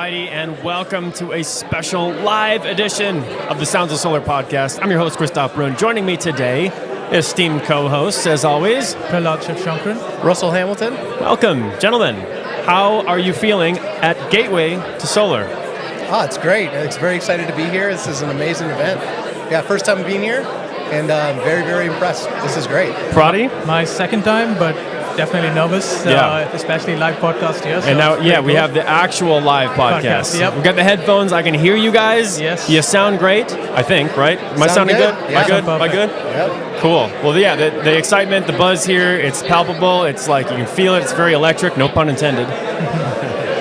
Alrighty, and welcome to a special live edition of the Sounds of Solar podcast. I'm your host, Christoph Brun. Joining me today, esteemed co-hosts, as always, Prahlad Shivshankar, Russell Hamilton. Welcome, gentlemen. How are you feeling at Gateway to Solar? It's great. It's very excited to be here. This is an amazing event. Yeah, first time being here, and very, very impressed. This is great. Prati? my second time, but definitely nervous, especially live podcast here. So and now, we have the actual live podcast. Yep. We've got the headphones. I can hear you guys. Yes. You sound great, I think, right? Am I sounding good? Yeah. Am I good? Yep. Cool. Well, yeah, the excitement, the buzz here, it's palpable. It's like you can feel it. It's very electric, no pun intended.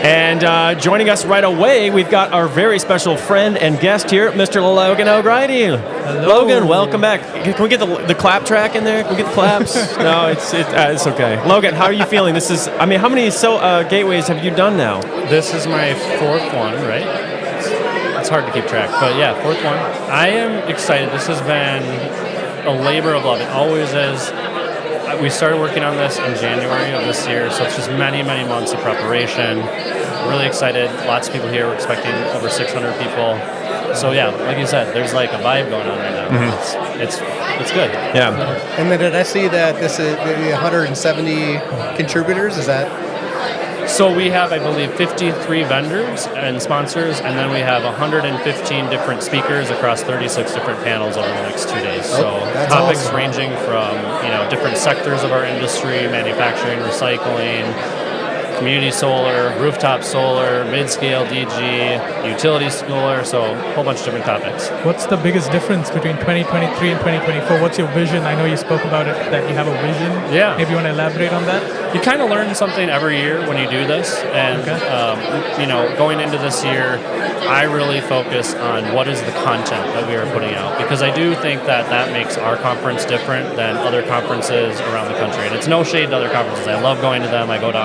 And joining us right away, we've got our very special friend and guest here, Mr. Logan O'Grady. Hello. Logan, welcome back. Can we get the clap track in there? Can we get the claps? No, it's okay. Logan, how are you feeling? How many gateways have you done now? This is my fourth one, right? It's hard to keep track, but yeah, fourth one. I am excited. This has been a labor of love. It always is. We started working on this in January of this year, so it's just many, many months of preparation. Really excited. Lots of people here. We're expecting over 600 people. So yeah, like you said, there's like a vibe going on right now. Mm-hmm. It's good. Yeah. And then did I see that this is maybe 170 contributors? Is that? So we have, I believe, 53 vendors and sponsors, and then we have 115 different speakers across 36 different panels over the next 2 days. So topics awesome. ranging from different sectors of our industry, manufacturing, recycling, community solar, rooftop solar, mid-scale DG, utility solar, so a whole bunch of different topics. What's the biggest difference between 2023 and 2024? What's your vision? I know you spoke about it, that you have a vision. Yeah. Maybe you want to elaborate on that? You kind of learn something every year when you do this, and going into this year, I really focus on what is the content that we are putting out, because I do think that makes our conference different than other conferences around the country, and it's no shade to other conferences. I love going to them. I go to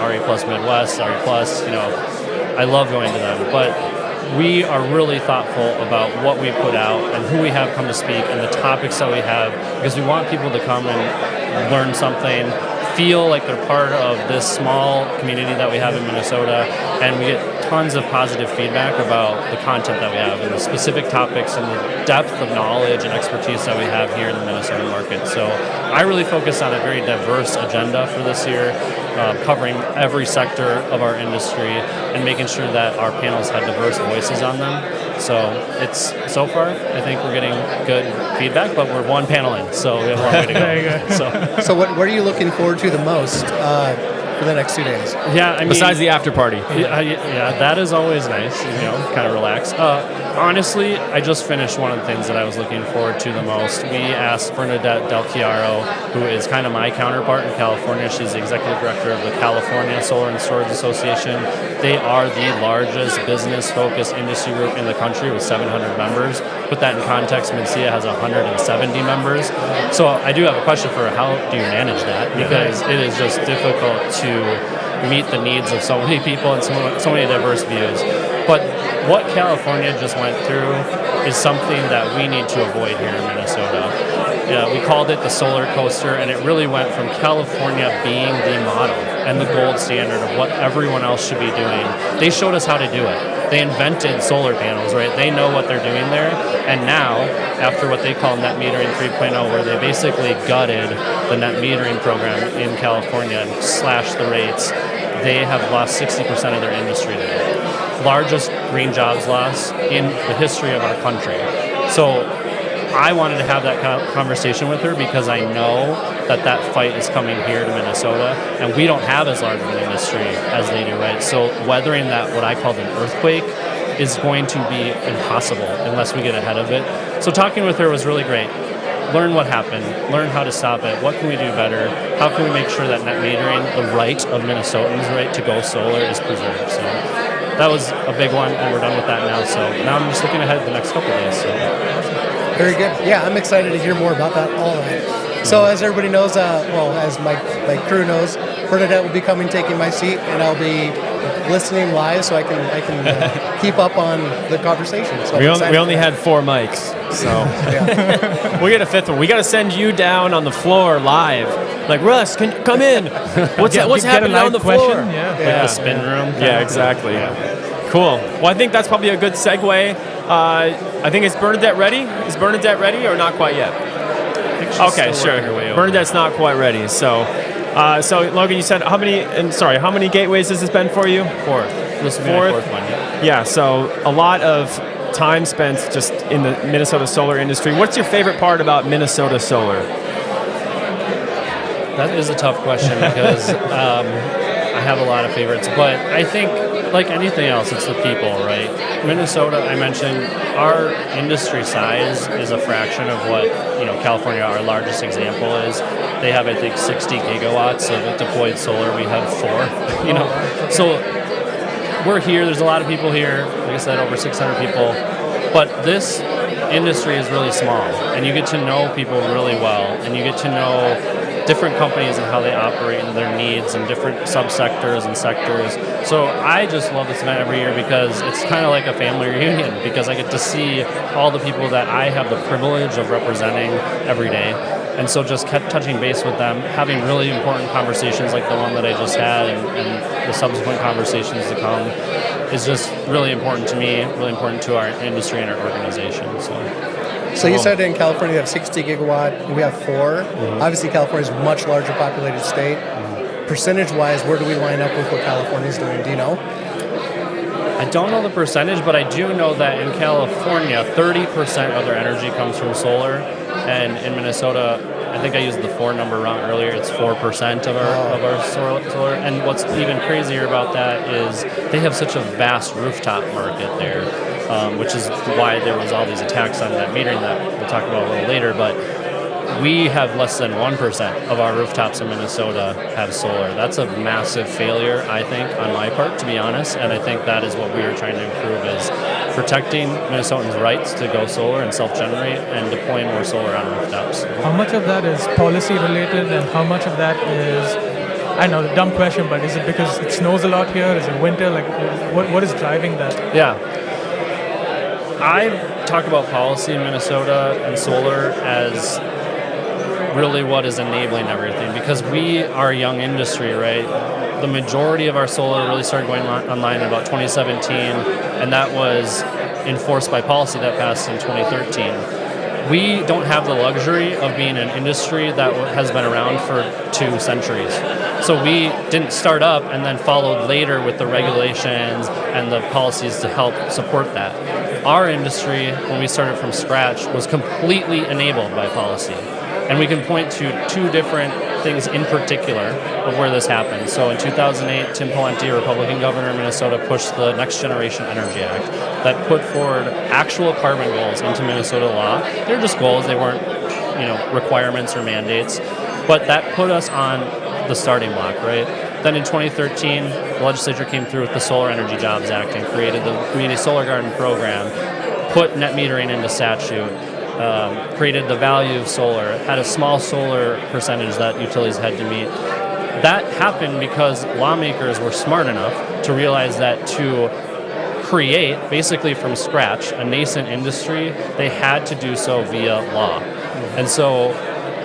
RE Plus Midwest, RE Plus, I love going to them, but we are really thoughtful about what we put out and who we have come to speak and the topics that we have, because we want people to come and learn something, feel like they're part of this small community that we have in Minnesota, and we get tons of positive feedback about the content that we have and the specific topics and the depth of knowledge and expertise that we have here in the Minnesota market. So I really focus on a very diverse agenda for this year, covering every sector of our industry and making sure that our panels have diverse voices on them. So far, I think we're getting good feedback, but we're one panel in, so we have a long way to go. There you go. So what are you looking forward to the most for the next 2 days? Yeah, Besides the after party. Yeah, that is always nice, kind of relax. Honestly, I just finished one of the things that I was looking forward to the most. We asked Bernadette del Chairo, who is kind of my counterpart in California. She's the executive director of the California Solar Storage Association. They are the largest business-focused industry group in the country with 700 members. Put that in context, MnSEIA has 170 members. So I do have a question for her. How do you manage that? Because it is just difficult to meet the needs of so many people and so many diverse views. But what California just went through is something that we need to avoid here in Minnesota. We called it the solar coaster, and it really went from California being the model and the gold standard of what everyone else should be doing. They showed us how to do it. They invented solar panels, right? They know what they're doing there. And now, after what they call net metering 3.0, where they basically gutted the net metering program in California and slashed the rates, they have lost 60% of their industry there. Largest green jobs loss in the history of our country. So I wanted to have that conversation with her because I know that fight is coming here to Minnesota, and we don't have as large of an industry as they do, right? So weathering that, what I called an earthquake, is going to be impossible unless we get ahead of it. So talking with her was really great. Learn what happened, learn how to stop it, what can we do better, how can we make sure that net metering, the right of Minnesotans' right to go solar, is preserved. So that was a big one, and we're done with that now. So now I'm just looking ahead to the next couple of days. So. Very good. Yeah, I'm excited to hear more about all that. So as everybody knows, as my crew knows, Bernadette will be coming, taking my seat, and I'll be listening live so I can keep up on the conversation. So we only had 4 mics, so we'll get a 5th one. We got to send you down on the floor live. Like, Russ, can you come in? What's happening on the floor? Yeah. Like the spin room. Yeah, exactly. Cool. Well, I think that's probably a good segue. I think is Bernadette ready? Is Bernadette ready or not quite yet? Okay, sure. Bernadette's not quite ready. So Logan, you said how many gateways has this been for you? Fourth. This will be my fourth one. Yeah. So a lot of time spent just in the Minnesota solar industry. What's your favorite part about Minnesota solar? That is a tough question because I have a lot of favorites, but I think like anything else, it's the people, right? Minnesota, I mentioned, our industry size is a fraction of what California, our largest example, is. They have, I think, 60 gigawatts of deployed solar. We have 4. So we're here. There's a lot of people here. Like I said, over 600 people. But this industry is really small, and you get to know people really well, and you get to know different companies and how they operate and their needs and different subsectors and sectors. So I just love this event every year because it's kind of like a family reunion because I get to see all the people that I have the privilege of representing every day. And so just kept touching base with them, having really important conversations like the one that I just had and the subsequent conversations to come is just really important to me, really important to our industry and our organization. So you said in California you have 60 gigawatt, we have 4. Obviously California is a much larger populated state. Percentage-wise, where do we line up with what California is doing? Do you know? I don't know the percentage, but I do know that in California, 30% of their energy comes from solar, and in Minnesota, I think I used the 4 number wrong earlier. It's 4% of our solar. And what's even crazier about that is they have such a vast rooftop market there, which is why there was all these attacks on net metering that we'll talk about a little later. But we have less than 1% of our rooftops in Minnesota have solar. That's a massive failure, I think, on my part, to be honest. And I think that is what we are trying to improve is protecting Minnesotans' rights to go solar and self-generate and deploying more solar on rooftops. How much of that is policy related and how much of that is, I know, dumb question, but is it because it snows a lot here? Is it winter? Like, what is driving that? Yeah. I talk about policy in Minnesota and solar as really what is enabling everything because we are a young industry, right? The majority of our solar really started going online in about 2017, and that was enforced by policy that passed in 2013. We don't have the luxury of being an industry that has been around for 2 centuries. So we didn't start up and then followed later with the regulations and the policies to help support that. Our industry, when we started from scratch, was completely enabled by policy. And we can point to 2 different things in particular of where this happened. So in 2008, Tim Pawlenty, a Republican governor in Minnesota, pushed the Next Generation Energy Act that put forward actual carbon goals into Minnesota law. They're just goals, they weren't requirements or mandates, but that put us on the starting block, right? Then in 2013, the legislature came through with the Solar Energy Jobs Act and created the Community Solar Garden Program, put net metering into statute, created the value of solar, had a small solar percentage that utilities had to meet. That happened because lawmakers were smart enough to realize that to create, basically from scratch, a nascent industry, they had to do so via law. And so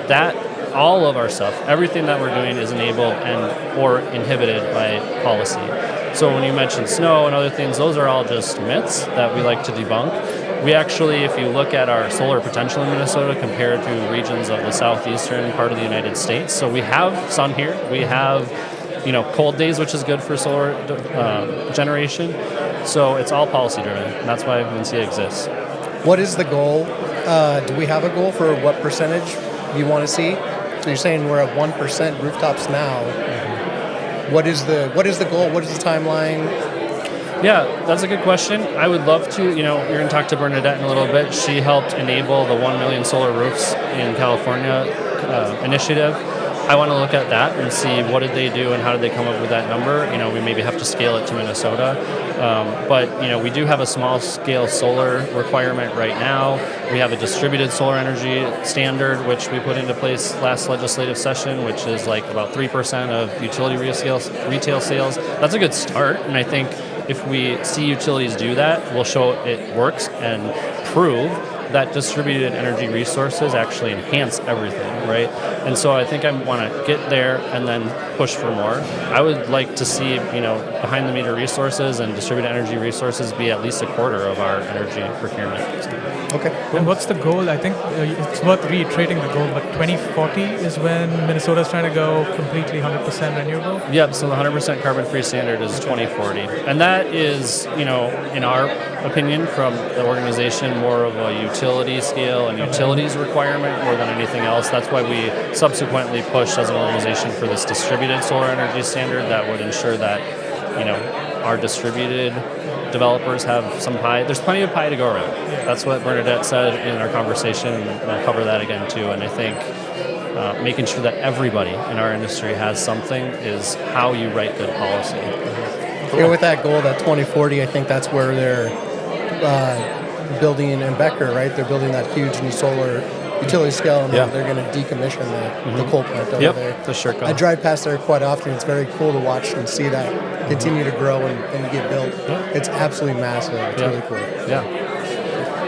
that all of our stuff, everything that we're doing is enabled and or inhibited by policy. So when you mention snow and other things, those are all just myths that we like to debunk. We actually, if you look at our solar potential in Minnesota compared to regions of the southeastern part of the United States, so we have sun here, we have cold days, which is good for solar generation. So it's all policy driven, and that's why MnSEIA exists. What is the goal? Do we have a goal for what percentage you want to see? So you're saying we're at 1% rooftops now. Mm-hmm. What is the goal? What is the timeline? Yeah, that's a good question. I would love to, you're going to talk to Bernadette in a little bit. She helped enable the 1 million solar roofs in California initiative. I want to look at that and see what did they do and how did they come up with that number. We maybe have to scale it to Minnesota. But we do have a small scale solar requirement right now. We have a distributed solar energy standard, which we put into place last legislative session, which is like about 3% of utility retail sales. That's a good start, and I think if we see utilities do that, we'll show it works and prove that distributed energy resources actually enhance everything, right? And so I think I want to get there and then push for more. I would like to see, behind the meter resources and distributed energy resources be at least a quarter of our energy procurement. Okay. And what's the goal? I think it's worth reiterating the goal, but 2040 is when Minnesota's trying to go completely 100% renewable? Yep, so the 100% carbon-free standard is 2040. And that is, in our opinion, from the organization, more of a utility scale and utilities requirement more than anything else. That's why we subsequently pushed as an organization for this distributed solar energy standard that would ensure that, our distributed developers have some pie. There's plenty of pie to go around. That's what Bernadette said in our conversation, and we'll cover that again too. And I think making sure that everybody in our industry has something is how you write good policy. With that goal, that 2040, I think that's where they're building in Becker, right? They're building that huge new solar utility scale, and they're going to decommission the coal plant over there. The Chairo. I drive past there quite often. It's very cool to watch and see that continue to grow and get built. It's absolutely massive. It's really cool. Yeah.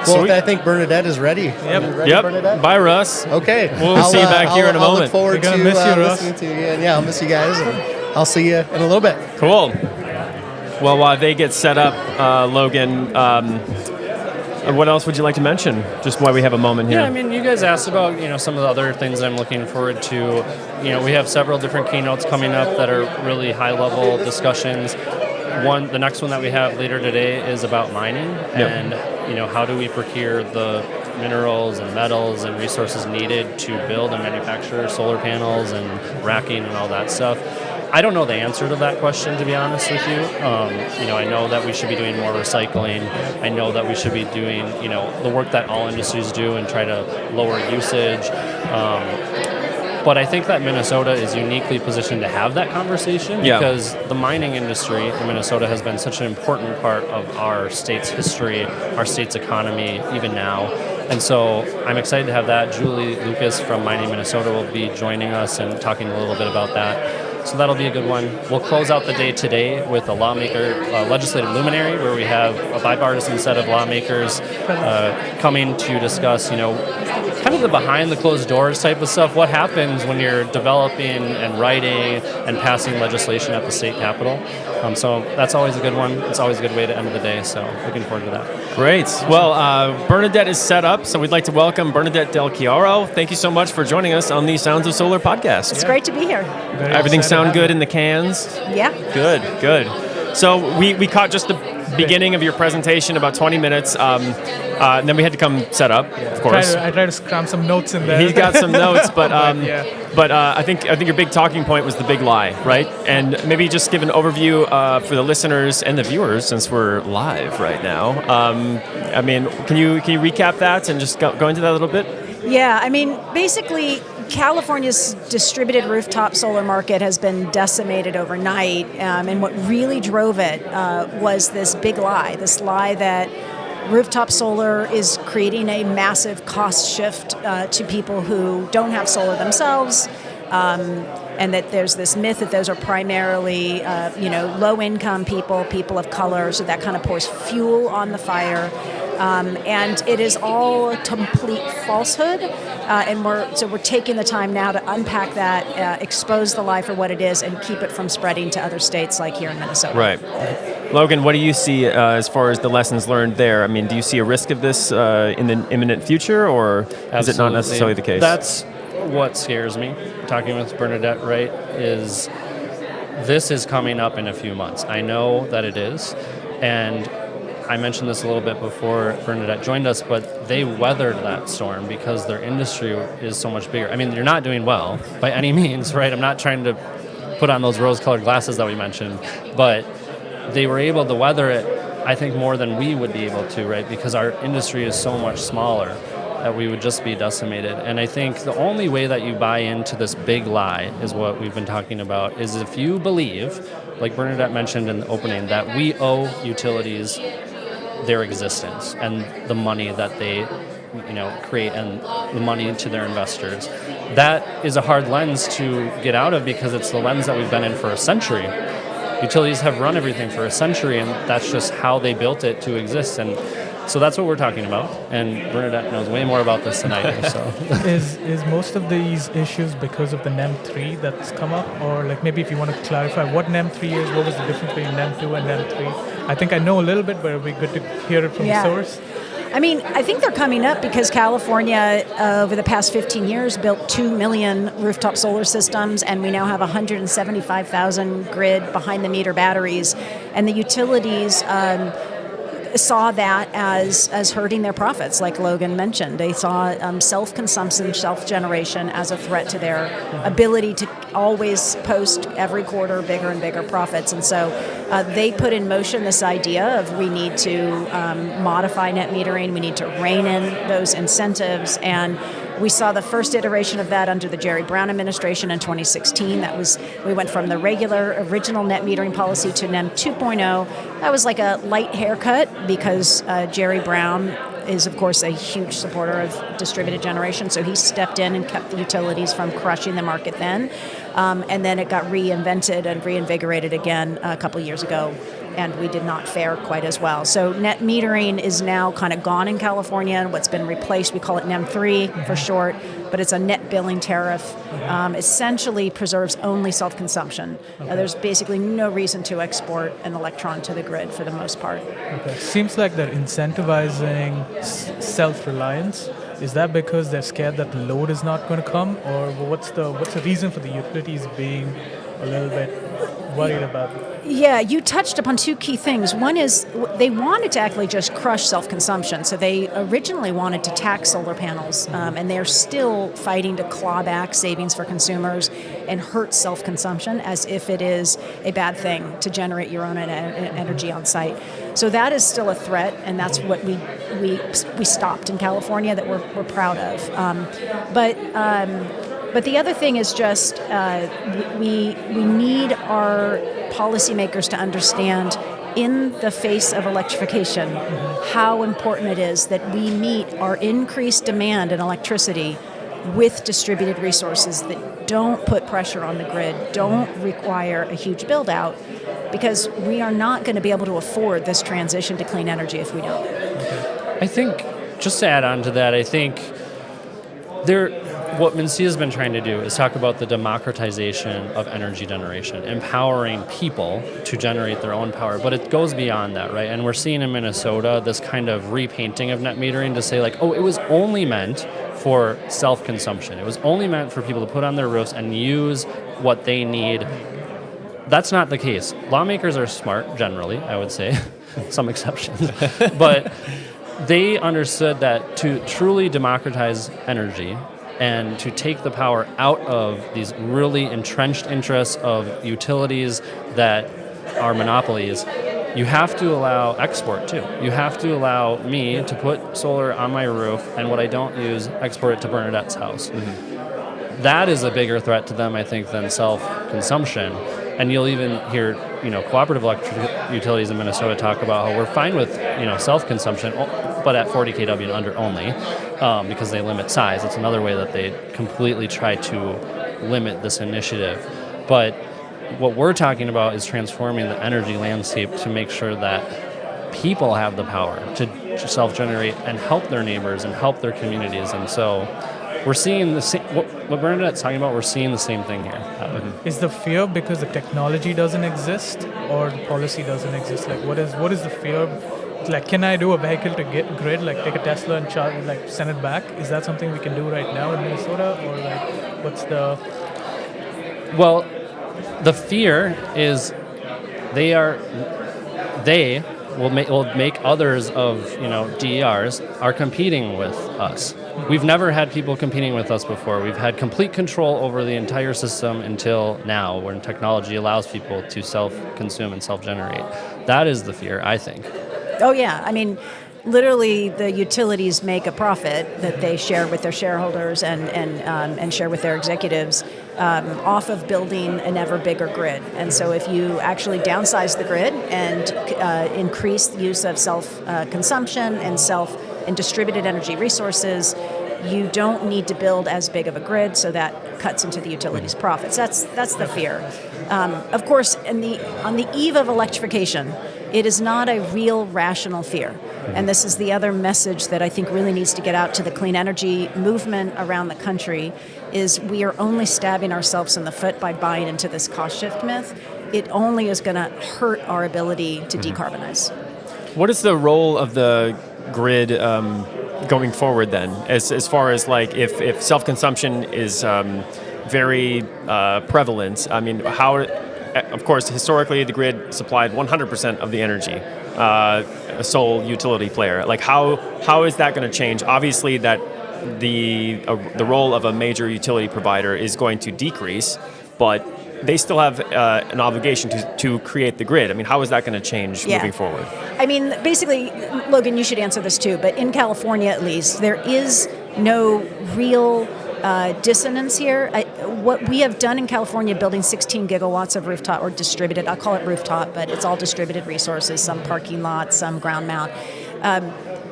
Well, I think Bernadette is ready. Ready, Bernadette? Bye, Russ. Okay. We'll see you back here in a I'll moment. look forward We're to gonna miss you, Russ. listening to you. And I'll miss you guys. And I'll see you in a little bit. Cool. Well, while they get set up, Logan, what else would you like to mention? Just why we have a moment here. Yeah, I mean, you guys asked about, some of the other things I'm looking forward to. We have several different keynotes coming up that are really high-level discussions. The next one that we have later today is about mining and, how do we procure the minerals and metals and resources needed to build and manufacture solar panels and racking and all that stuff. I don't know the answer to that question, to be honest with you. I know that we should be doing more recycling. I know that we should be doing, the work that all industries do and try to lower usage. But I think that Minnesota is uniquely positioned to have that conversation because the mining industry in Minnesota has been such an important part of our state's history, our state's economy, even now. And so I'm excited to have that. Julie Lucas from Mining Minnesota will be joining us and talking a little bit about that. So that'll be a good one. We'll close out the day today with a legislative luminary, where we have a bipartisan set of lawmakers coming to discuss, kind of the behind the closed doors type of stuff. What happens when you're developing and writing and passing legislation at the state capitol? So that's always a good one. It's always a good way to end the day. So looking forward to that. Great. Well, Bernadette is set up, so we'd like to welcome Bernadette Del Chiaro. Thank you so much for joining us on the Sounds of Solar podcast. It's great to be here. Everything sound good in the cans? Yeah. Good. So we caught just the beginning of your presentation, about 20 minutes, and then we had to come set up, of course. I tried to cram some notes in there. He's got some notes, but I think your big talking point was the big lie, right? And maybe just give an overview for the listeners and the viewers, since we're live right now. Can you recap that and just go into that a little bit? Yeah, basically, California's distributed rooftop solar market has been decimated overnight, and what really drove it was this big lie, that rooftop solar is creating a massive cost shift to people who don't have solar themselves, and that there's this myth that those are primarily, low-income people of color, so that kind of pours fuel on the fire. And it is all a complete falsehood, and we're taking the time now to unpack that, expose the lie for what it is, and keep it from spreading to other states like here in Minnesota. Right. Logan, what do you see as far as the lessons learned there? Do you see a risk of this in the imminent future, or is it not necessarily the case? That's what scares me, talking with Bernadette, right, is this is coming up in a few months. I know that it is, and I mentioned this a little bit before Bernadette joined us, but they weathered that storm because their industry is so much bigger. You're not doing well by any means, right? I'm not trying to put on those rose-colored glasses that we mentioned, but they were able to weather it, I think, more than we would be able to, right? Because our industry is so much smaller that we would just be decimated. And I think the only way that you buy into this big lie is what we've been talking about, is if you believe, like Bernadette mentioned in the opening, that we owe utilities their existence and the money that they create and the money to their investors. That is a hard lens to get out of because it's the lens that we've been in for a century. Utilities have run everything for a century, and that's just how they built it to exist. And So that's what we're talking about, and Bernadette knows way more about this than I do. So, Is most of these issues because of the NEM3 that's come up, or like maybe if you want to clarify what NEM3 is, what was the difference between NEM2 and NEM3? I think I know a little bit, but it'd be good to hear it from the source. I mean, I think they're coming up because California, over the past 15 years, built 2 million rooftop solar systems, and we now have 175,000 grid behind-the-meter batteries. And the utilities saw that as hurting their profits, like Logan mentioned. They saw self-consumption, self-generation as a threat to their ability to always post every quarter bigger and bigger profits. And so they put in motion this idea of we need to modify net metering, we need to rein in those incentives, and we saw the first iteration of that under the Jerry Brown administration in 2016. We went from the original net metering policy to NEM 2.0. That was like a light haircut because Jerry Brown is, of course, a huge supporter of distributed generation, so he stepped in and kept the utilities from crushing the market then. And then it got reinvented and reinvigorated again a couple years ago, and we did not fare quite as well. So net metering is now kind of gone in California, and what's been replaced, we call it NEM 3 for short, but it's a net billing tariff. Essentially preserves only self-consumption. There's basically no reason to export an electron to the grid for the most part. Okay. Seems like they're incentivizing self-reliance. Is that because they're scared that the load is not going to come, or what's the reason for the utilities being a little bit worried about it? Yeah, you touched upon two key things. One is they wanted to actually just crush self-consumption. So they originally wanted to tax solar panels, and they're still fighting to claw back savings for consumers and hurt self-consumption as if it is a bad thing to generate your own energy on site. So that is still a threat, and that's what we stopped in California that we're proud of. But the other thing is just we need our policymakers to understand, in the face of electrification, how important it is that we meet our increased demand in electricity with distributed resources that don't put pressure on the grid, don't require a huge build out, because we are not going to be able to afford this transition to clean energy if we don't. I think, just to add on to that, I think what MnSEIA has been trying to do is talk about the democratization of energy generation, empowering people to generate their own power. But it goes beyond that, right? And we're seeing in Minnesota this kind of repainting of net metering to say, like, oh, it was only meant for self-consumption. It was only meant for people to put on their roofs and use what they need. That's not the case. Lawmakers are smart, generally, I would say. Some exceptions. But they understood that to truly democratize energy and to take the power out of these really entrenched interests of utilities that are monopolies, you have to allow export too. You have to allow me to put solar on my roof, and what I don't use, export it to Bernadette's house. Mm-hmm. That is a bigger threat to them, I think, than self-consumption. And you'll even hear, cooperative electric utilities in Minnesota talk about how we're fine with, self-consumption, but at 40 kW and under only, because they limit size. It's another way that they completely try to limit this initiative. But what we're talking about is transforming the energy landscape to make sure that people have the power to self-generate and help their neighbors and help their communities. And so we're seeing the same, what Bernadette's talking about, we're seeing the same thing here happen. Is the fear because the technology doesn't exist or the policy doesn't exist? Like, what is the fear? Like, can I do a vehicle to get grid, like take a Tesla and charge, like send it back? Is that something we can do right now in Minnesota, or like, what's the? Well, the fear is they will make others of DERs are competing with us. We've never had people competing with us before. We've had complete control over the entire system until now, when technology allows people to self-consume and self-generate. That is the fear, I think. Oh yeah, I mean, literally the utilities make a profit that they share with their shareholders and share with their executives off of building an ever bigger grid. And so if you actually downsize the grid and increase the use of self-consumption and distributed energy resources, you don't need to build as big of a grid, so that cuts into the utilities' profits. That's the fear. Of course, on the eve of electrification, it is not a real rational fear. And this is the other message that I think really needs to get out to the clean energy movement around the country, is we are only stabbing ourselves in the foot by buying into this cost shift myth. It only is going to hurt our ability to decarbonize. What is the role of the grid going forward then, as far as like if self-consumption is very prevalent? I mean, how? Of course, historically the grid supplied 100% of the energy, a sole utility player. Like how is that going to change? Obviously, that the role of a major utility provider is going to decrease, but they still have an obligation to create the grid. I mean, how is that going to change moving forward? I mean, basically, Logan, you should answer this too, but in California at least, there is no real dissonance here. What we have done in California, building 16 gigawatts of rooftop, or distributed, I'll call it rooftop, but it's all distributed resources, some parking lots, some ground mount.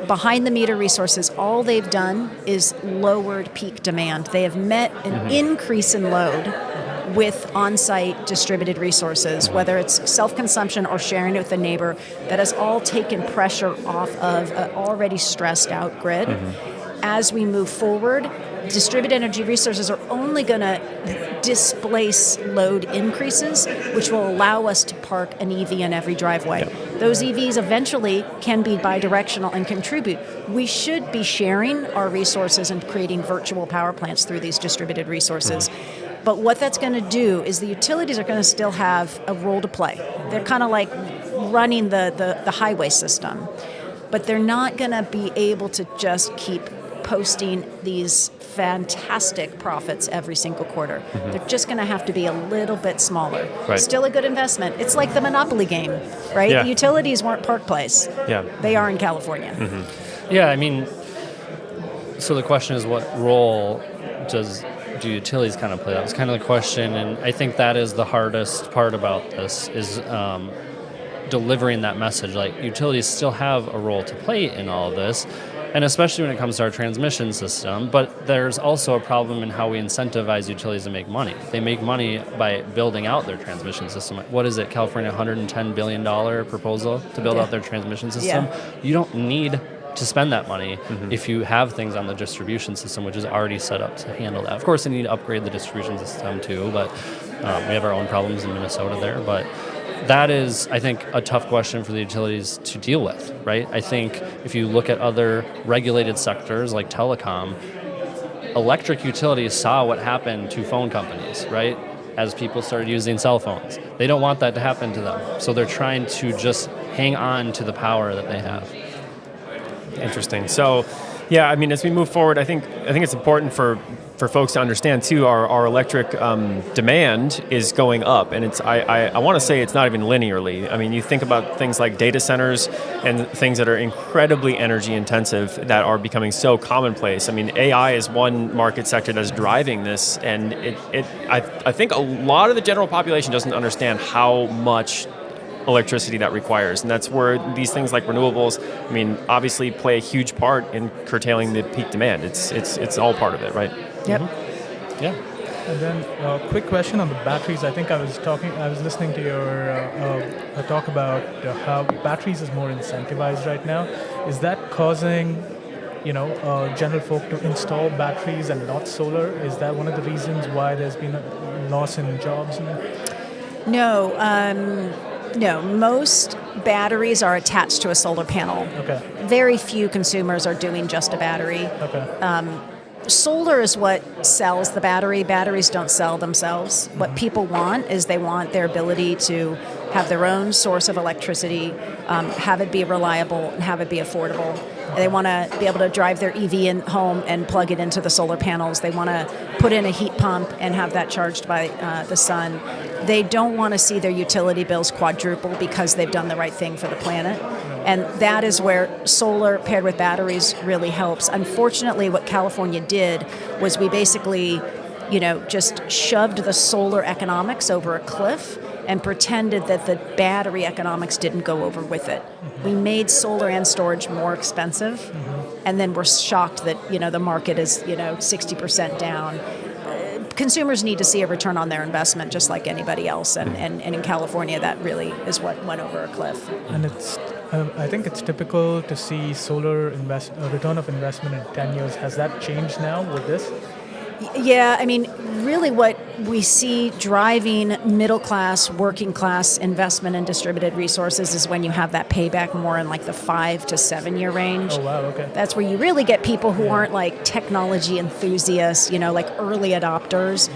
Behind the meter resources, all they've done is lowered peak demand. They have met an increase in load with on-site distributed resources, whether it's self-consumption or sharing it with a neighbor, that has all taken pressure off of an already stressed out grid. As we move forward, distributed energy resources are only going to displace load increases, which will allow us to park an EV in every driveway. Those EVs eventually can be bidirectional and contribute. We should be sharing our resources and creating virtual power plants through these distributed resources. But what that's going to do is the utilities are going to still have a role to play. They're kind of like running the highway system, but they're not going to be able to just keep posting these fantastic profits every single quarter. They're just going to have to be a little bit smaller. Still a good investment. It's like the Monopoly game, right? The utilities weren't Park Place. They are in California. Yeah, I mean, so the question is, what role do utilities kind of play? That was kind of the question, and I think that is the hardest part about this, is delivering that message. Like, utilities still have a role to play in all of this, and especially when it comes to our transmission system, but there's also a problem in how we incentivize utilities to make money. They make money by building out their transmission system. What is it, California, $110 billion proposal to build out their transmission system? You don't need to spend that money if you have things on the distribution system, which is already set up to handle that. Of course, they need to upgrade the distribution system too, but we have our own problems in Minnesota there. But that is, I think, a tough question for the utilities to deal with, right? I think if you look at other regulated sectors like telecom, electric utilities saw what happened to phone companies, right? As people started using cell phones. They don't want that to happen to them. So they're trying to just hang on to the power that they have. Interesting. So, yeah, I mean, as we move forward, I think it's important for folks to understand too. Our electric demand is going up, and I want to say it's not even linearly. I mean, you think about things like data centers and things that are incredibly energy intensive that are becoming so commonplace. I mean, AI is one market sector that's driving this, and I think a lot of the general population doesn't understand how much electricity that requires, and that's where these things like renewables, I mean, obviously play a huge part in curtailing the peak demand. It's all part of it, right? Yep. Yeah. And then a quick question on the batteries. I think I was listening to your talk about how batteries is more incentivized right now. Is that causing, general folk to install batteries and not solar? Is that one of the reasons why there's been a loss in jobs? No, most batteries are attached to a solar panel. Okay. Very few consumers are doing just a battery. Okay. Solar is what sells the battery. Batteries don't sell themselves. What people want is they want their ability to have their own source of electricity, have it be reliable, and have it be affordable. They want to be able to drive their EV in home and plug it into the solar panels. They want to put in a heat pump and have that charged by the sun. They don't want to see their utility bills quadruple because they've done the right thing for the planet. And that is where solar paired with batteries really helps. Unfortunately, what California did was we basically, just shoved the solar economics over a cliff and pretended that the battery economics didn't go over with it. We made solar and storage more expensive, and then we're shocked that, the market is, 60% down. Consumers need to see a return on their investment just like anybody else, and in California that really is what went over a cliff. And it's I think it's typical to see solar return of investment in 10 years. Has that changed now with this? Yeah, I mean, really what we see driving middle class, working class investment in distributed resources is when you have that payback more in like the 5 to 7 year range. Oh, wow, okay. That's where you really get people who aren't like technology enthusiasts, like early adopters.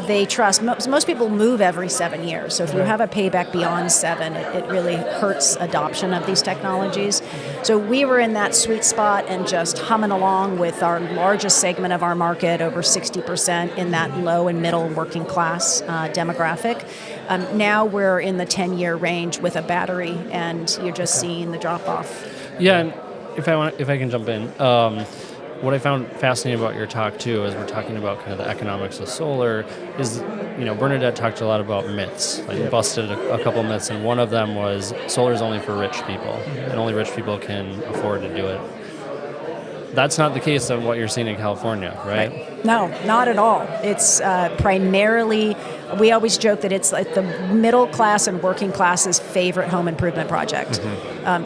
They trust, most people move every 7 years. So if you have a payback beyond 7, it really hurts adoption of these technologies. So we were in that sweet spot and just humming along with our largest segment of our market, over 60% in that low and middle working class demographic. Now we're in the 10-year range with a battery, and you're just seeing the drop off. Yeah, and if I can jump in. What I found fascinating about your talk too, as we're talking about kind of the economics of solar, is Bernadette talked a lot about myths, like busted a couple myths, and one of them was solar is only for rich people, and only rich people can afford to do it. That's not the case of what you're seeing in California, right? No, not at all. It's primarily, we always joke that it's like the middle class and working class's favorite home improvement project.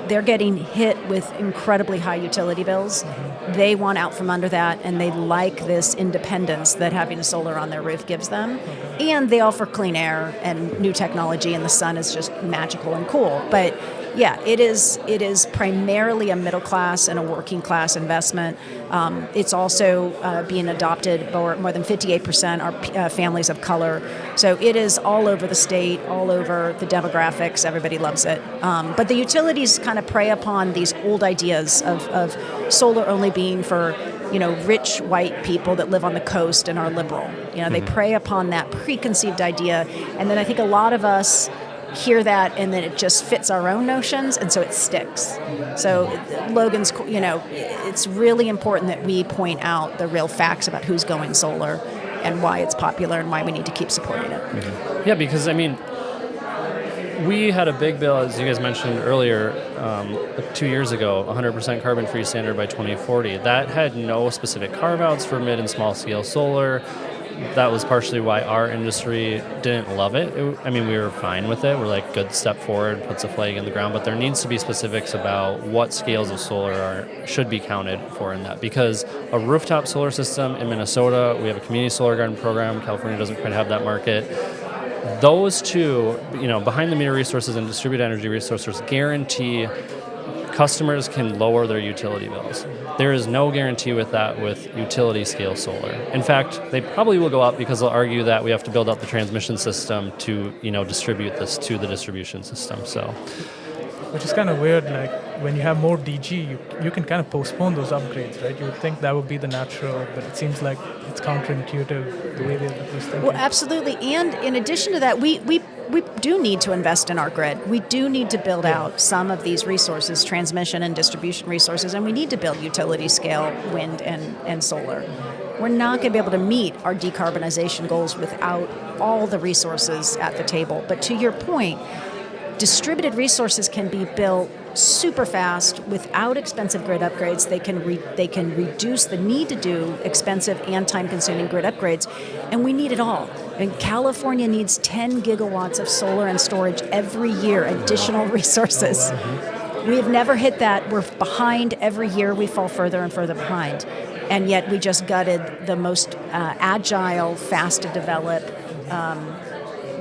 They're getting hit with incredibly high utility bills. They want out from under that, and they like this independence that having a solar on their roof gives them. And they offer clean air and new technology, and the sun is just magical and cool. But yeah, it is primarily a middle class and a working class investment. It's also being adopted by more than 58% are families of color. So it is all over the state, all over the demographics. Everybody loves it. But the utilities kind of prey upon these old ideas of solar only being for rich white people that live on the coast and are liberal. They prey upon that preconceived idea, and then I think a lot of us hear that, and then it just fits our own notions, and so it sticks. So Logan's, it's really important that we point out the real facts about who's going solar and why it's popular and why we need to keep supporting it. Yeah, because we had a big bill, as you guys mentioned earlier, 2 years ago, 100% carbon-free standard by 2040. That had no specific carve-outs for mid and small-scale solar. That was partially why our industry didn't love it. We were fine with it. We're like, good step forward, puts a flag in the ground, but there needs to be specifics about what scales of solar should be counted for in that. Because a rooftop solar system in Minnesota, we have a community solar garden program. California doesn't quite have that market. Those two, behind the meter resources and distributed energy resources guarantee customers can lower their utility bills. There is no guarantee with that with utility scale solar. In fact, they probably will go up because they'll argue that we have to build out the transmission system to, distribute this to the distribution system. So, which is kind of weird, like when you have more DG, you can kind of postpone those upgrades, right? You would think that would be the natural, but it seems like it's counterintuitive the way they're thinking. Well, absolutely. And in addition to that, we do need to invest in our grid. We do need to build out some of these resources, transmission and distribution resources, and we need to build utility scale wind and solar. We're not going to be able to meet our decarbonization goals without all the resources at the table. But to your point, distributed resources can be built super fast without expensive grid upgrades. They can reduce the need to do expensive and time-consuming grid upgrades, and we need it all. California needs 10 gigawatts of solar and storage every year, additional resources. We have never hit that. We're behind every year. We fall further and further behind, and yet we just gutted the most agile, fast to develop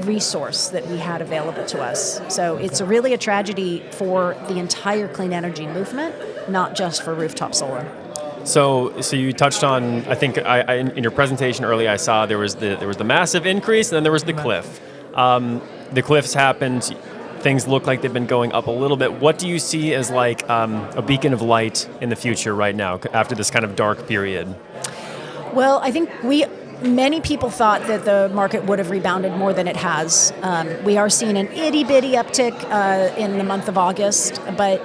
resource that we had available to us. So it's really a tragedy for the entire clean energy movement, not just for rooftop solar. So you touched on, I think in your presentation earlier, I saw there was the massive increase, and then there was the cliff. The cliffs happened. Things look like they've been going up a little bit. What do you see as like a beacon of light in the future right now after this kind of dark period? Well, I think many people thought that the market would have rebounded more than it has. We are seeing an itty-bitty uptick in the month of August, but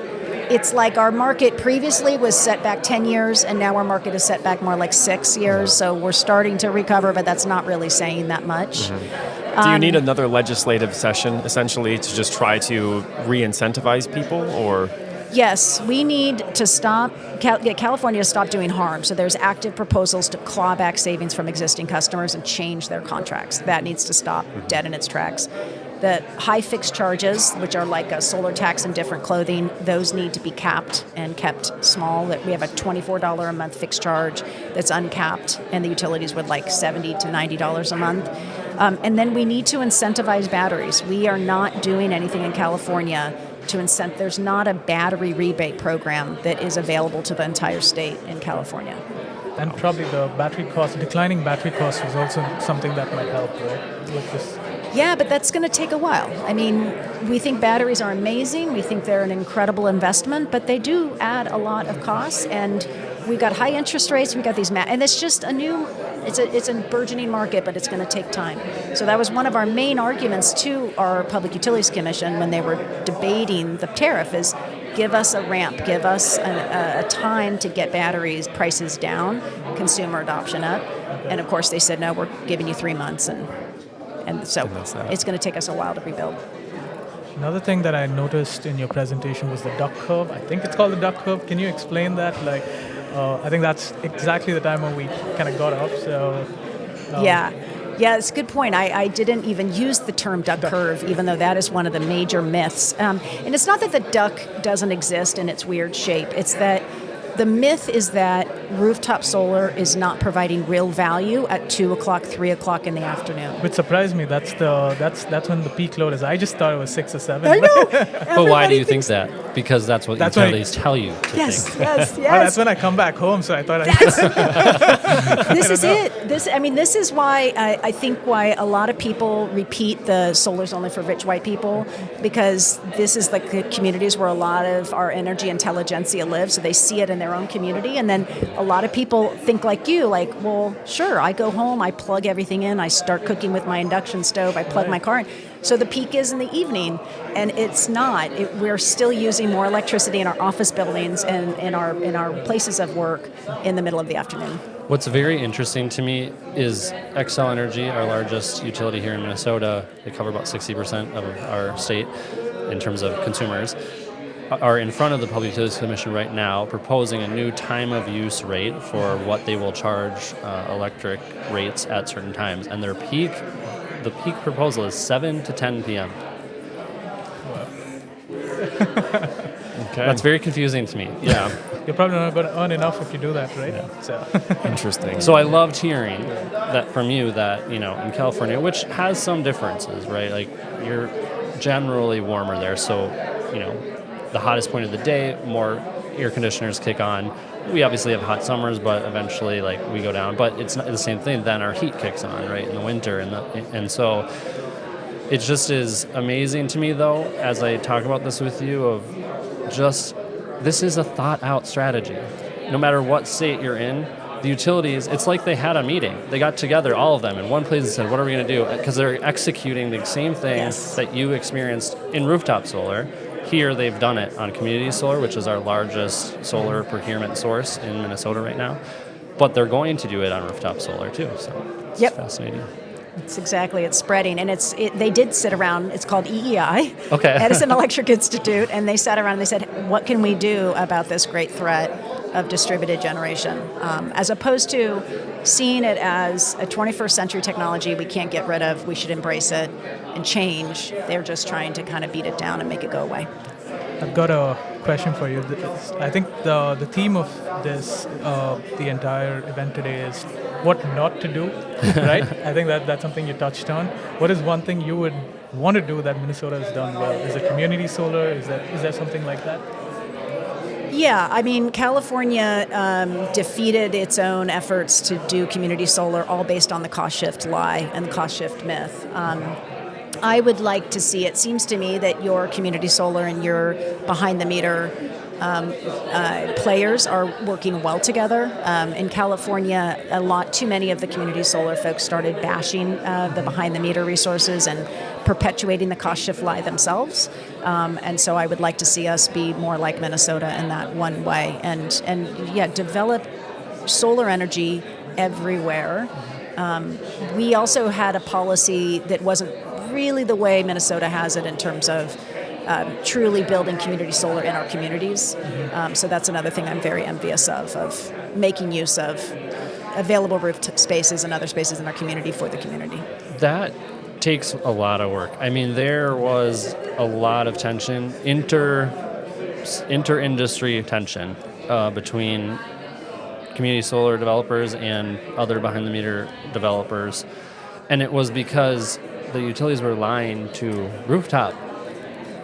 it's like our market previously was set back 10 years, and now our market is set back more like 6 years, so we're starting to recover, but that's not really saying that much. Do you need another legislative session, essentially, to just try to re-incentivize people, or...? Yes, we need to get California to stop doing harm. So there's active proposals to claw back savings from existing customers and change their contracts. That needs to stop dead in its tracks. The high fixed charges, which are like a solar tax and different clothing, those need to be capped and kept small. That we have a $24 a month fixed charge that's uncapped, and the utilities would like $70 to $90 a month. And then we need to incentivize batteries. We are not doing anything in California to incent. There's not a battery rebate program that is available to the entire state in California. And probably the declining battery cost is also something that might help, right, with this. Yeah, but that's going to take a while. I mean, we think batteries are amazing. We think they're an incredible investment, but they do add a lot of costs. And we've got high interest rates. We've got these, and it's just it's a burgeoning market, but it's going to take time. So that was one of our main arguments to our Public Utilities Commission when they were debating the tariff: is give us a ramp, give us a time to get batteries prices down, consumer adoption up. And of course, they said no, we're giving you 3 months, and so it's going to take us a while to rebuild. Another thing that I noticed in your presentation was the duck curve. I think it's called the duck curve. Can you explain that? I think that's exactly the time when we kind of got off. So yeah, it's a good point. I didn't even use the term duck curve, even though that is one of the major myths. And it's not that the duck doesn't exist in its weird shape. It's that the myth is that rooftop solar is not providing real value at 2 o'clock, 3 o'clock in the afternoon. Which surprised me. That's when the peak load is. I just thought it was 6 or 7. I know. But why do you think that? Because that's what utilities tell you to think. Yes. Well, that's when I come back home, so I thought This is it. This is why I think why a lot of people repeat the solar's only for rich white people, because this is like the communities where a lot of our energy intelligentsia lives, so they see it in their own community. And then a lot of people think like you, like, well, sure, I go home, I plug everything in, I start cooking with my induction stove, I plug my car in. So the peak is in the evening, and it's not. We're still using more electricity in our office buildings and in our places of work in the middle of the afternoon. What's very interesting to me is Xcel Energy, our largest utility here in Minnesota. They cover about 60% of our state in terms of consumers, are in front of the Public Utilities Commission right now proposing a new time of use rate for what they will charge electric rates at certain times. And the peak proposal is 7 to 10 p.m. Okay. That's very confusing to me. Yeah. you're probably not going to earn enough if you do that, right? Yeah. So Interesting. So I loved hearing that from you that, in California, which has some differences, right? Like, you're generally warmer there, so, the hottest point of the day, more air conditioners kick on. We obviously have hot summers, but eventually, we go down. But it's not the same thing. Then our heat kicks on, right, in the winter, and so it just is amazing to me, though, as I talk about this with you, of just this is a thought-out strategy. No matter what state you're in, the utilities, it's like they had a meeting. They got together, all of them, in one place and said, what are we going to do? Because they're executing the same things that you experienced in rooftop solar. Here, they've done it on community solar, which is our largest solar procurement source in Minnesota right now. But they're going to do it on rooftop solar, too. So it's fascinating. It's spreading, and they did sit around. It's called EEI, okay. Edison Electric Institute, and they sat around and they said, what can we do about this great threat of distributed generation, as opposed to seeing it as a 21st century technology we can't get rid of, we should embrace it and change. They're just trying to kind of beat it down and make it go away. I've got a question for you. I think the theme of this, the entire event today is what not to do, right? I think that's something you touched on. What is one thing you would want to do that Minnesota has done well? Is it community solar? Is there something like that? Yeah, California defeated its own efforts to do community solar, all based on the cost shift lie and the cost shift myth. I would like to see, it seems to me that your community solar and your behind the meter players are working well together. In California, too many of the community solar folks started bashing the behind the meter resources and perpetuating the cost shift lie themselves. And so I would like to see us be more like Minnesota in that one way and develop solar energy everywhere. We also had a policy that wasn't really the way Minnesota has it in terms of truly building community solar in our communities. So that's another thing I'm very envious of making use of available roof spaces and other spaces in our community for the community. That takes a lot of work. I mean, there was a lot of tension, inter-industry tension between community solar developers and other behind-the-meter developers. And it was because the utilities were lying to rooftop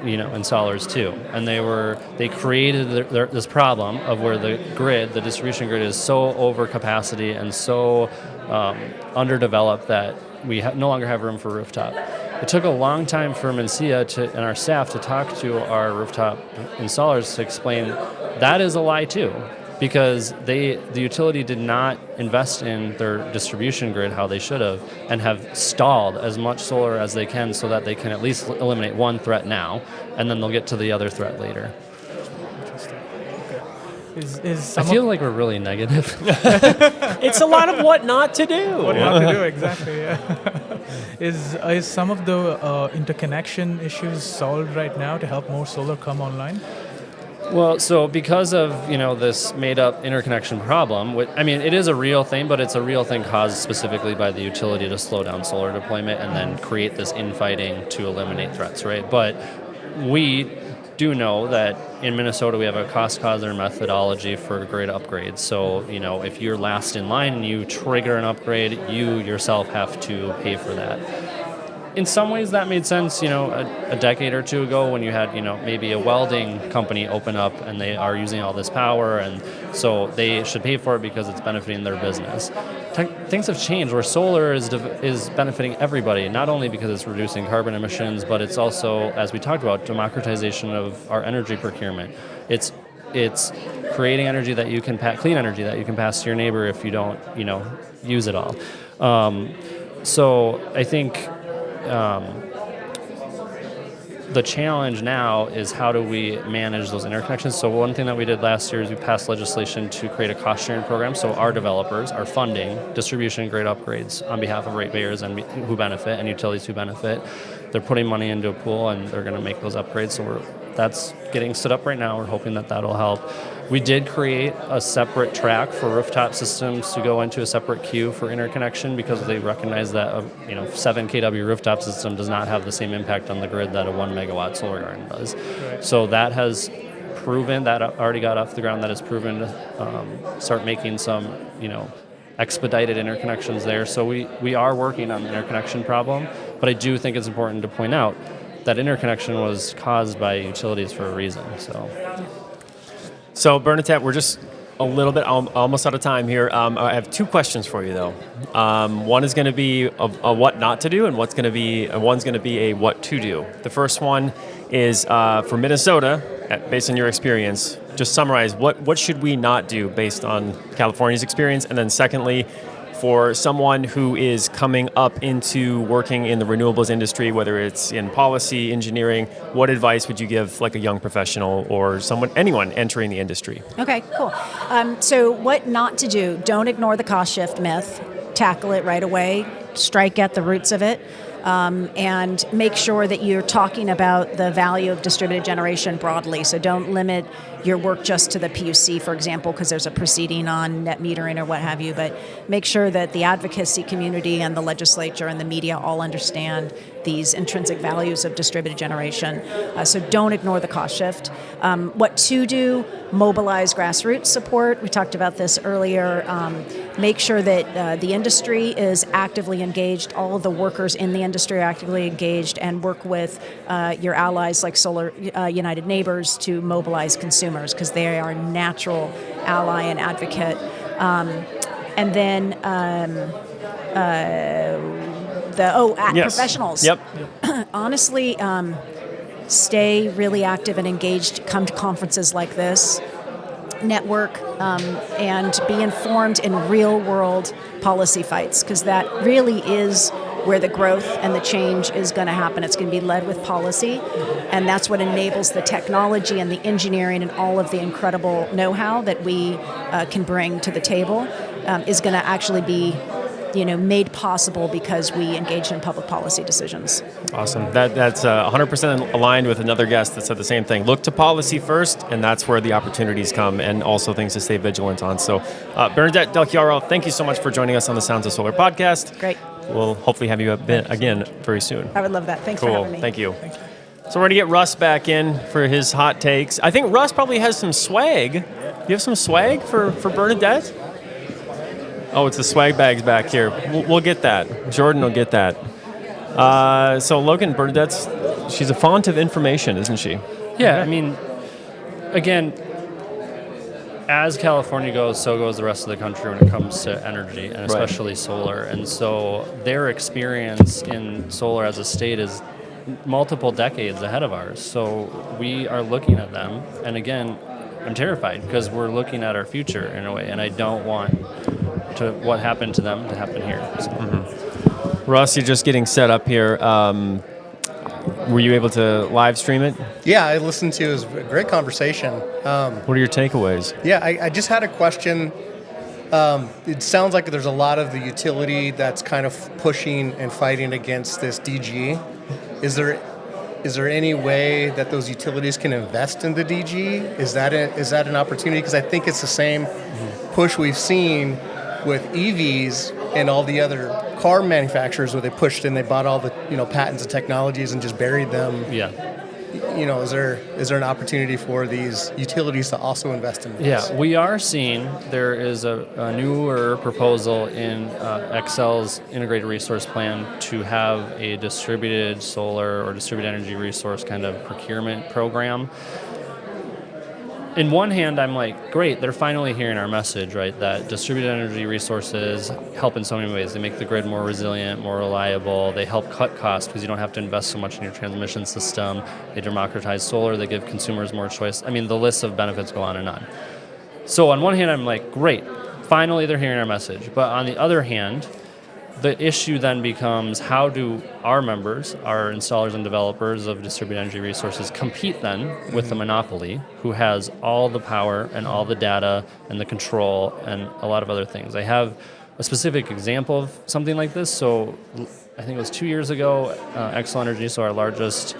installers too. And they created this problem of where the distribution grid is so over capacity and so underdeveloped that we no longer have room for rooftop. It took a long time for MnSEIA and our staff to talk to our rooftop installers to explain that is a lie too, because the utility did not invest in their distribution grid how they should have, and have stalled as much solar as they can so that they can at least eliminate one threat now, and then they'll get to the other threat later. I feel like we're really negative. It's a lot of what not to do. What not to do, exactly, yeah. Is some of the interconnection issues solved right now to help more solar come online? Well, so because of this made-up interconnection problem, it is a real thing, but it's a real thing caused specifically by the utility to slow down solar deployment and then create this infighting to eliminate threats, right? But we do know that in Minnesota we have a cost-causer methodology for grid upgrades. So, if you're last in line and you trigger an upgrade, you yourself have to pay for that. In some ways that made sense, a decade or two ago when you had, maybe a welding company open up and they are using all this power, and so they should pay for it because it's benefiting their business. Things have changed where solar is benefiting everybody, not only because it's reducing carbon emissions, but it's also, as we talked about, democratization of our energy procurement. It's creating energy that you can clean energy that you can pass to your neighbor if you don't, use it all. So I think the challenge now is how do we manage those interconnections. So one thing that we did last year is we passed legislation to create a cost sharing program. So our developers are funding distribution grade upgrades on behalf of ratepayers and who benefit and utilities who benefit. They're putting money into a pool and they're going to make those upgrades. So that's getting stood up right now. We're hoping that that'll help. We did create a separate track for rooftop systems to go into a separate queue for interconnection because they recognize that a 7 kW rooftop system does not have the same impact on the grid that a 1 megawatt solar garden does. Right. So that has proven, that already got off the ground, that has proven to start making some expedited interconnections there. So we are working on the interconnection problem, but I do think it's important to point out that interconnection was caused by utilities for a reason. So Bernadette, we're just a little bit almost out of time here. I have two questions for you, though. One is going to be a what not to do, and one's going to be a what to do. The first one is for Minnesota, based on your experience. Just summarize what should we not do based on California's experience, and then secondly, for someone who is coming up into working in the renewables industry, whether it's in policy, engineering, what advice would you give like a young professional or anyone entering the industry? Okay, cool. So what not to do, don't ignore the cost shift myth, tackle it right away, strike at the roots of it. And make sure that you're talking about the value of distributed generation broadly. So don't limit your work just to the PUC, for example, because there's a proceeding on net metering or what have you, but make sure that the advocacy community and the legislature and the media all understand these intrinsic values of distributed generation. So don't ignore the cost shift. What to do, mobilize grassroots support. We talked about this earlier. Make sure that the industry is actively engaged, all of the workers in the industry are actively engaged, and work with your allies like Solar United Neighbors to mobilize consumers because they are a natural ally and advocate. And then professionals. Yep. Honestly, stay really active and engaged. Come to conferences like this. Network and be informed in real-world policy fights, because that really is where the growth and the change is going to happen. It's going to be led with policy, and that's what enables the technology and the engineering and all of the incredible know-how that we can bring to the table is going to actually be made possible because we engage in public policy decisions. Awesome. That's 100% aligned with another guest that said the same thing. Look to policy first, and that's where the opportunities come, and also things to stay vigilant on. So, Bernadette Del Chiaro, thank you so much for joining us on the Sounds of Solar podcast. Great. we'll hopefully have you again very soon. I would love that. Thanks for Cool. having me. Thank you. So we're going to get Russ back in for his hot takes. I think Russ probably has some swag. You have some swag for Bernadette? Oh, it's the swag bags back here. We'll get that. Jordan will get that. So Logan, she's a font of information, isn't she? Yeah, I mean, again, as California goes, so goes the rest of the country when it comes to energy, and especially solar. And so their experience in solar as a state is multiple decades ahead of ours. So we are looking at them, and again, I'm terrified because we're looking at our future in a way, and I don't want what happened to them to happen here. So. Russ, you're just getting set up here. Were you able to live stream it? Yeah, I listened to it. It was a great conversation. What are your takeaways? Yeah, I just had a question. It sounds like there's a lot of the utility that's kind of pushing and fighting against this DG. Is there any way that those utilities can invest in the DG? Is that an opportunity? Because I think it's the same push we've seen with EVs and all the other car manufacturers where they pushed in, they bought all the patents and technologies and just buried them. Yeah. Is there an opportunity for these utilities to also invest in this? Yeah, we are seeing there is a newer proposal in Xcel's integrated resource plan to have a distributed solar or distributed energy resource kind of procurement program. In one hand, I'm like, great, they're finally hearing our message, right? That distributed energy resources help in so many ways. They make the grid more resilient, more reliable. They help cut costs because you don't have to invest so much in your transmission system. They democratize solar. They give consumers more choice. I mean, the list of benefits go on and on. So on one hand, I'm like, great, finally they're hearing our message. But on the other hand, the issue then becomes how do our members, our installers and developers of distributed energy resources, compete then with the monopoly who has all the power and all the data and the control and a lot of other things. I have a specific example of something like this. So I think it was 2 years ago, Xcel Energy, so our largest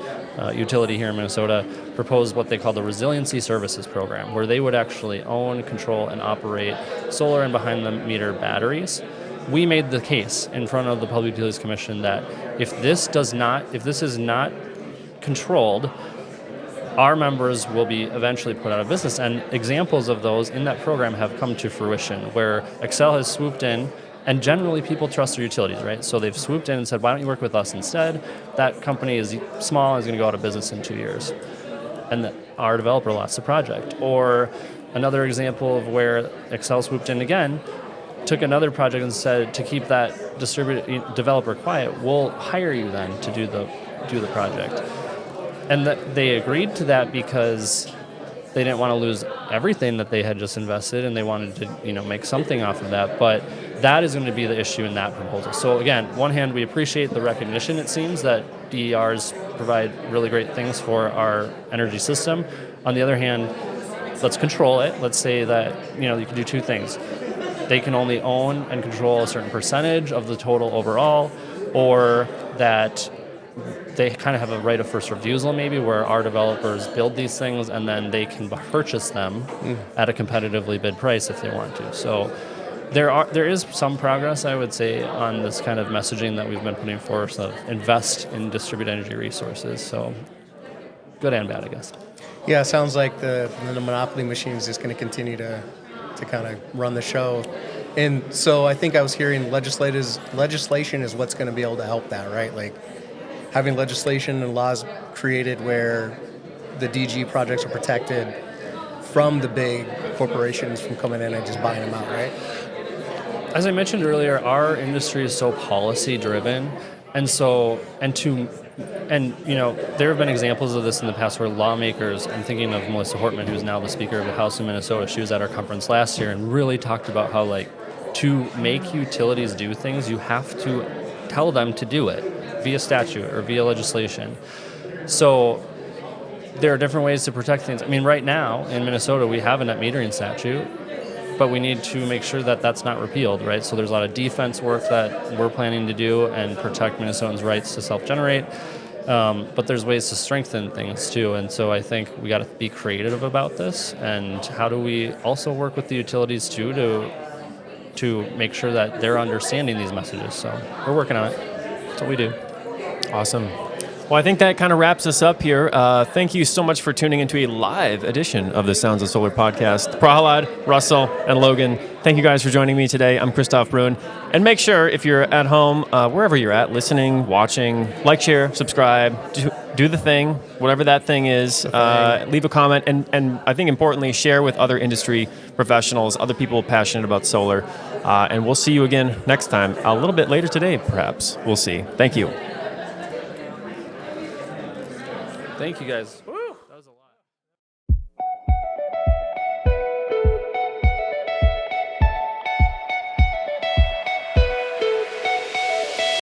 utility here in Minnesota, proposed what they call the Resiliency Services Program, where they would actually own, control, and operate solar and behind-the-meter batteries. We made the case in front of the Public Utilities Commission that if this is not controlled, our members will be eventually put out of business. And examples of those in that program have come to fruition, where Xcel has swooped in, and generally people trust their utilities, right? So they've swooped in and said, why don't you work with us instead? That company is small, is going to go out of business in 2 years. And our developer lost the project. Or another example of where Xcel swooped in again, took another project and said, to keep that developer quiet, we'll hire you then to do the project. And they agreed to that because they didn't want to lose everything that they had just invested, and they wanted to make something off of that. But that is going to be the issue in that proposal. So again, one hand, we appreciate the recognition, it seems, that DERs provide really great things for our energy system. On the other hand, let's control it. Let's say that you can do two things. They can only own and control a certain percentage of the total overall, or that they kind of have a right of first refusal maybe, where our developers build these things and then they can purchase them at a competitively bid price if they want to. So there is some progress, I would say, on this kind of messaging that we've been putting forward, so invest in distributed energy resources. So good and bad, I guess. Yeah, it sounds like the monopoly machine is just going to continue to kind of run the show. And so I think I was hearing legislation is what's going to be able to help that, right? Like having legislation and laws created where the DG projects are protected from the big corporations from coming in and just buying them out, right? As I mentioned earlier, our industry is so policy driven, and there have been examples of this in the past where lawmakers, I'm thinking of Melissa Hortman, who's now the Speaker of the House in Minnesota. She was at our conference last year and really talked about how, to make utilities do things, you have to tell them to do it via statute or via legislation. So there are different ways to protect things. I mean, right now in Minnesota, we have a net metering statute, but we need to make sure that that's not repealed, right? So there's a lot of defense work that we're planning to do and protect Minnesotans' rights to self-generate. But there's ways to strengthen things too. And so I think we got to be creative about this. And how do we also work with the utilities too to to make sure that they're understanding these messages. So we're working on it. That's what we do. Awesome. Well, I think that kind of wraps us up here. Thank you so much for tuning into a live edition of the Sounds of Solar podcast. Prahalad, Russell, and Logan, thank you guys for joining me today. I'm Christoph Brun. And make sure, if you're at home, wherever you're at, listening, watching, like, share, subscribe, do the thing, whatever that thing is. Leave a comment, and I think importantly, share with other industry professionals, other people passionate about solar. And we'll see you again next time, a little bit later today, perhaps. We'll see. Thank you. Thank you, guys.